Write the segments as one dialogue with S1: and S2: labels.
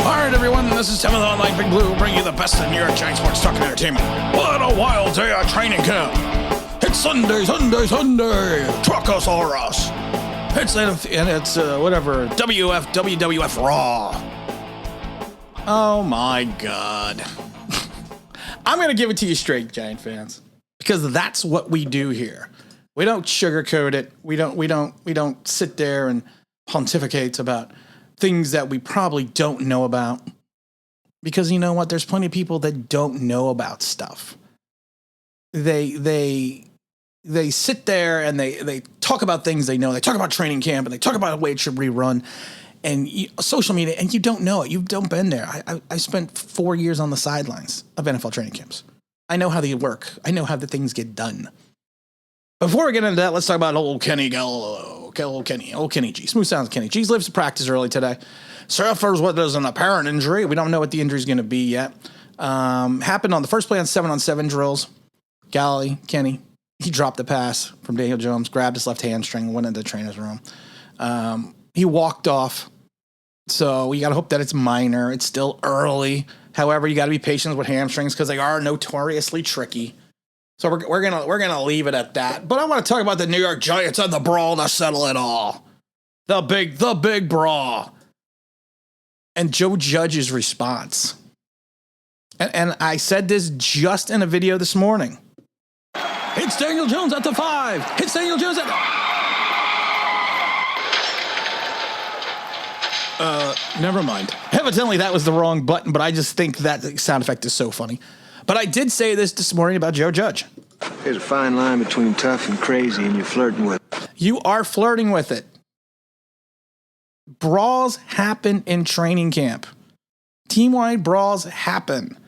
S1: All right, everyone, this is Tim of the Online Big Blue, bringing you the best in New York Giant sports talk and entertainment. What a wild day of training camp. It's Sunday, Truckosaurus. It's WWF Raw. Oh my God. I'm going to give it to you straight, Giant fans, because that's what we do here. We don't sugarcoat it. We don't sit there and pontificate about things that we probably don't know about, because you know what? There's plenty of people that don't know about stuff. They sit there and they talk about things they know. They talk about training camp and they talk about the way it should rerun and social media, and you don't know it. You've don't been there. I spent 4 years on the sidelines of NFL training camps. I know how they work. I know how the things get done. Before we get into that, let's talk about old Kenny Gallo. Old Kenny G. Smooth sounds Kenny G. Lives to practice early today. Suffers what is an apparent injury. We don't know what the injury is going to be yet. Happened on the first play on 7-on-7 drills. Kenny, he dropped the pass from Daniel Jones, grabbed his left hamstring, went into the trainer's room. He walked off. So you got to hope that it's minor. It's still early. However, you got to be patient with hamstrings because they are notoriously tricky. So we're gonna leave it at that. But I want to talk about the New York Giants and the Brawl to settle it all. The big Brawl. And Joe Judge's response. And I said this just in a video this morning. It's Daniel Jones at the 5. It's Daniel Jones at never mind. Evidently that was the wrong button, but I just think that sound effect is so funny. But I did say this morning about Joe Judge.
S2: There's a fine line between tough and crazy, and you're flirting with it.
S1: You are flirting with it. Brawls happen in training camp. Team-wide brawls happen.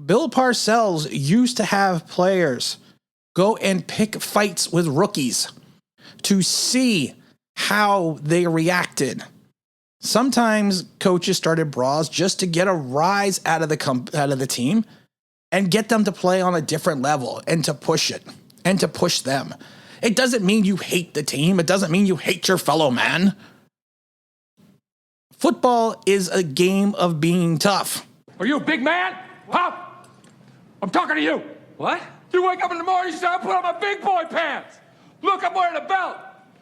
S1: Bill Parcells used to have players go and pick fights with rookies to see how they reacted. Sometimes coaches started brawls just to get a rise out of the team and get them to play on a different level and to push it and to push them. It doesn't mean you hate the team. It doesn't mean you hate your fellow man. Football is a game of being tough.
S3: Are you a big man? Huh? I'm talking to you.
S4: What?
S3: You wake up in the morning, you say, I put on my big boy pants. Look, I'm wearing a belt.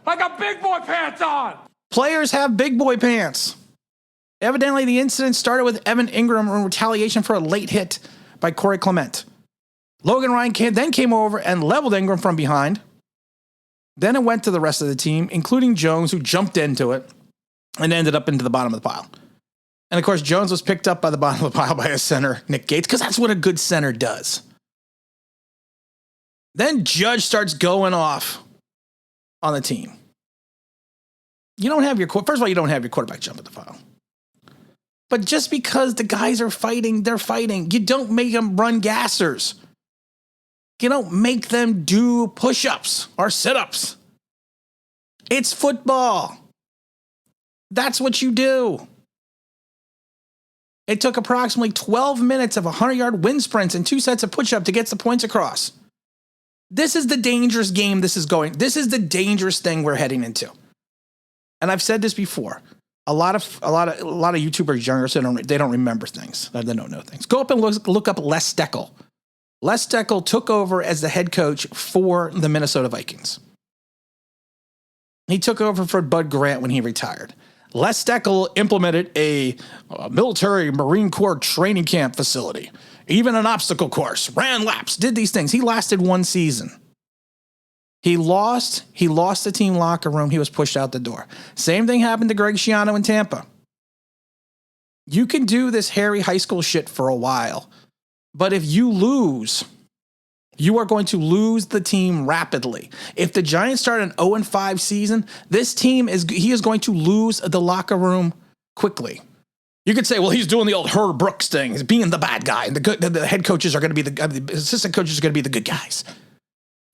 S3: I got big boy pants on.
S1: Players have big boy pants. Evidently, the incident started with Evan Ingram in retaliation for a late hit by Corey Clement. Logan Ryan then came over and leveled Ingram from behind. Then it went to the rest of the team, including Jones, who jumped into it and ended up into the bottom of the pile. And of course, Jones was picked up by the bottom of the pile by a center, Nick Gates, because that's what a good center does. Then Judge starts going off on the team. You don't have first of all, you don't have your quarterback jump at the pile. But just because the guys are fighting, they're fighting. You don't make them run gassers. You don't make them do push-ups or sit-ups. It's football. That's what you do. It took approximately 12 minutes of 100-yard wind sprints and 2 sets of push-ups to get the points across. This is the dangerous game this is the dangerous thing we're heading into. And I've said this before. A lot of YouTubers younger, so they don't remember things. They don't know things. Go up and look up Les Steckel. Les Steckel took over as the head coach for the Minnesota Vikings. He took over for Bud Grant when he retired. Les Steckel implemented a military Marine Corps training camp facility, even an obstacle course, ran laps, did these things. He lasted 1 season. He lost the team locker room. He was pushed out the door. Same thing happened to Greg Schiano in Tampa. You can do this hairy high school shit for a while, but if you lose, you are going to lose the team rapidly. If the Giants start an 0-5 season, this team is going to lose the locker room quickly. You could say, well, he's doing the old Herb Brooks thing. He's being the bad guy. And the head coaches are going to be the assistant coaches are going to be the good guys.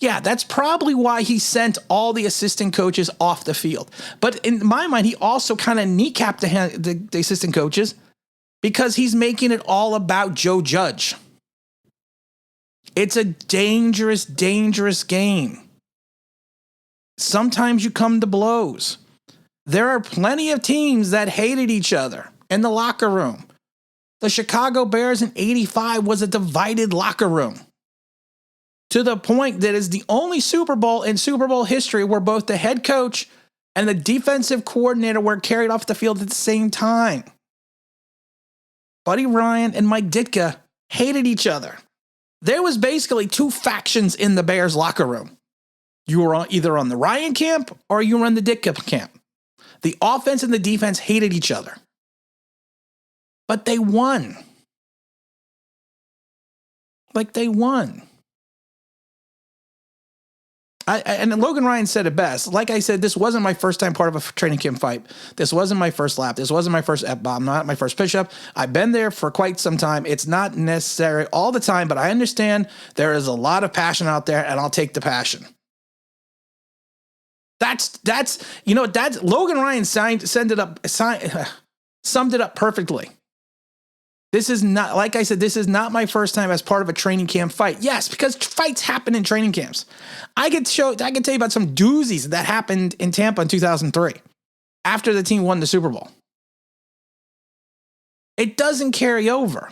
S1: Yeah, that's probably why he sent all the assistant coaches off the field. But in my mind, he also kind of kneecapped the assistant coaches because he's making it all about Joe Judge. It's a dangerous, dangerous game. Sometimes you come to blows. There are plenty of teams that hated each other. in the locker room. The Chicago Bears in 85 was a divided locker room. To the point that is the only Super Bowl in Super Bowl history where both the head coach and the defensive coordinator were carried off the field at the same time. Buddy Ryan and Mike Ditka hated each other. There was basically two factions in the Bears locker room. You were either on the Ryan camp or you were on the Ditka camp. The offense and the defense hated each other. But they won. Like, they won. And Logan Ryan said it best. Like I said, this wasn't my first time part of a training camp fight. This wasn't my first lap. This wasn't my first F-bomb, not my first push-up. I've been there for quite some time. It's not necessary all the time, but I understand there is a lot of passion out there, and I'll take the passion. That's Logan Ryan summed it up perfectly. This is not, like I said, this is not my first time as part of a training camp fight. Yes, because fights happen in training camps. I can tell you about some doozies that happened in Tampa in 2003 after the team won the Super Bowl. It doesn't carry over.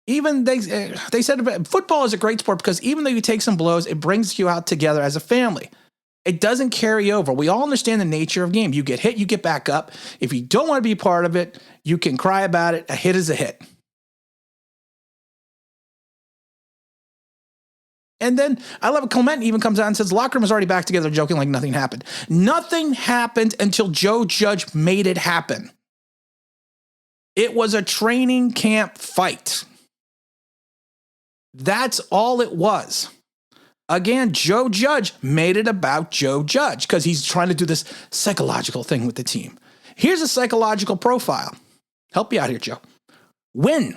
S1: Even they said football is a great sport because even though you take some blows, it brings you out together as a family. It doesn't carry over. We all understand the nature of game. You get hit, you get back up. If you don't want to be part of it, you can cry about it. A hit is a hit. And then I love it. Clement even comes out and says, locker room is already back together, joking like nothing happened. Nothing happened until Joe Judge made it happen. It was a training camp fight. That's all it was. Again, Joe Judge made it about Joe Judge because he's trying to do this psychological thing with the team. Here's a psychological profile. Help you out here, Joe. Win.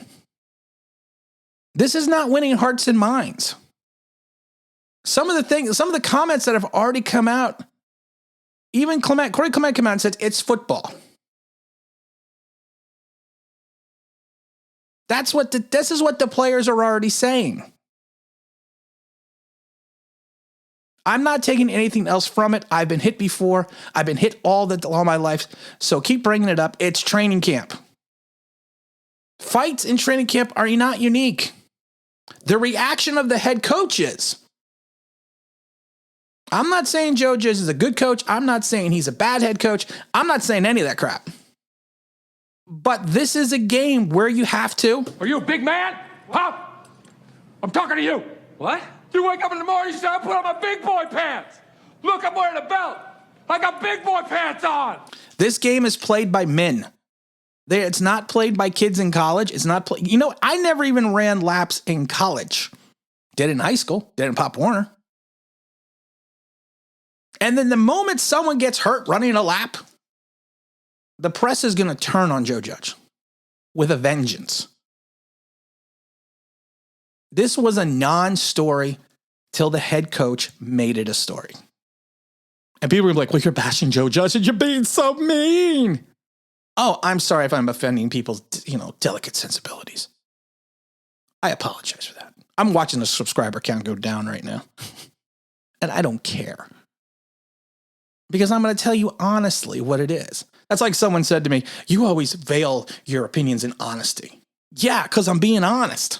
S1: This is not winning hearts and minds. Some of the comments that have already come out, even Corey Clement came out and said, it's football. This is what the players are already saying. I'm not taking anything else from it. I've been hit before. I've been hit all my life. So keep bringing it up. It's training camp. Fights in training camp are not unique. The reaction of the head coaches. I'm not saying Joe Judge is a good coach. I'm not saying he's a bad head coach. I'm not saying any of that crap. But this is a game where you have to.
S3: Are you a big man? Huh? I'm talking to you. What? You wake up in the morning, you say, I put on my big boy pants. Look, I'm wearing a belt. I got big boy pants on.
S1: This game is played by men. It's not played by kids in college. It's not played. I never even ran laps in college. Did it in high school. Did it in Pop Warner. And then the moment someone gets hurt running a lap, the press is going to turn on Joe Judge with a vengeance. This was a non-story till the head coach made it a story. And people were like, well, you're bashing Joe Judge and you're being so mean. Oh, I'm sorry if I'm offending people's, delicate sensibilities. I apologize for that. I'm watching the subscriber count go down right now. And I don't care. Because I'm going to tell you honestly what it is. That's like someone said to me, you always veil your opinions in honesty. Yeah, because I'm being honest.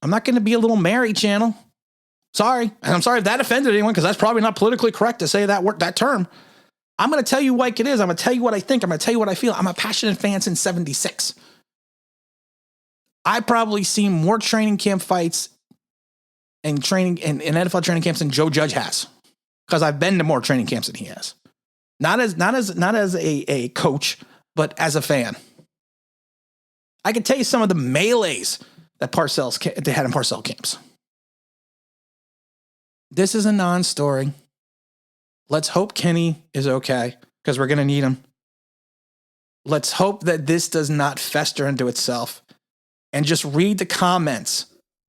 S1: I'm not going to be a little Mary channel. Sorry. And I'm sorry if that offended anyone because that's probably not politically correct to say that term. I'm going to tell you like it is. I'm going to tell you what I think. I'm going to tell you what I feel. I'm a passionate fan since 76. I probably seen more training camp fights and NFL training camps than Joe Judge has because I've been to more training camps than he has. Not as a coach, but as a fan. I can tell you some of the melees that they had in Parcell camps. This is a non-story. Let's hope Kenny is okay because we're going to need him. Let's hope that this does not fester into itself and just read the comments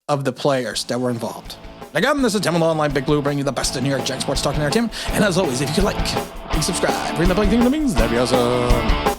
S1: of the players that were involved. Again, this is Tim Online Big Blue, bringing you the best in New York Jack Sports Talk and Entertainment. And as always, if you could like, please subscribe, ring the bell thing that means that'd be awesome.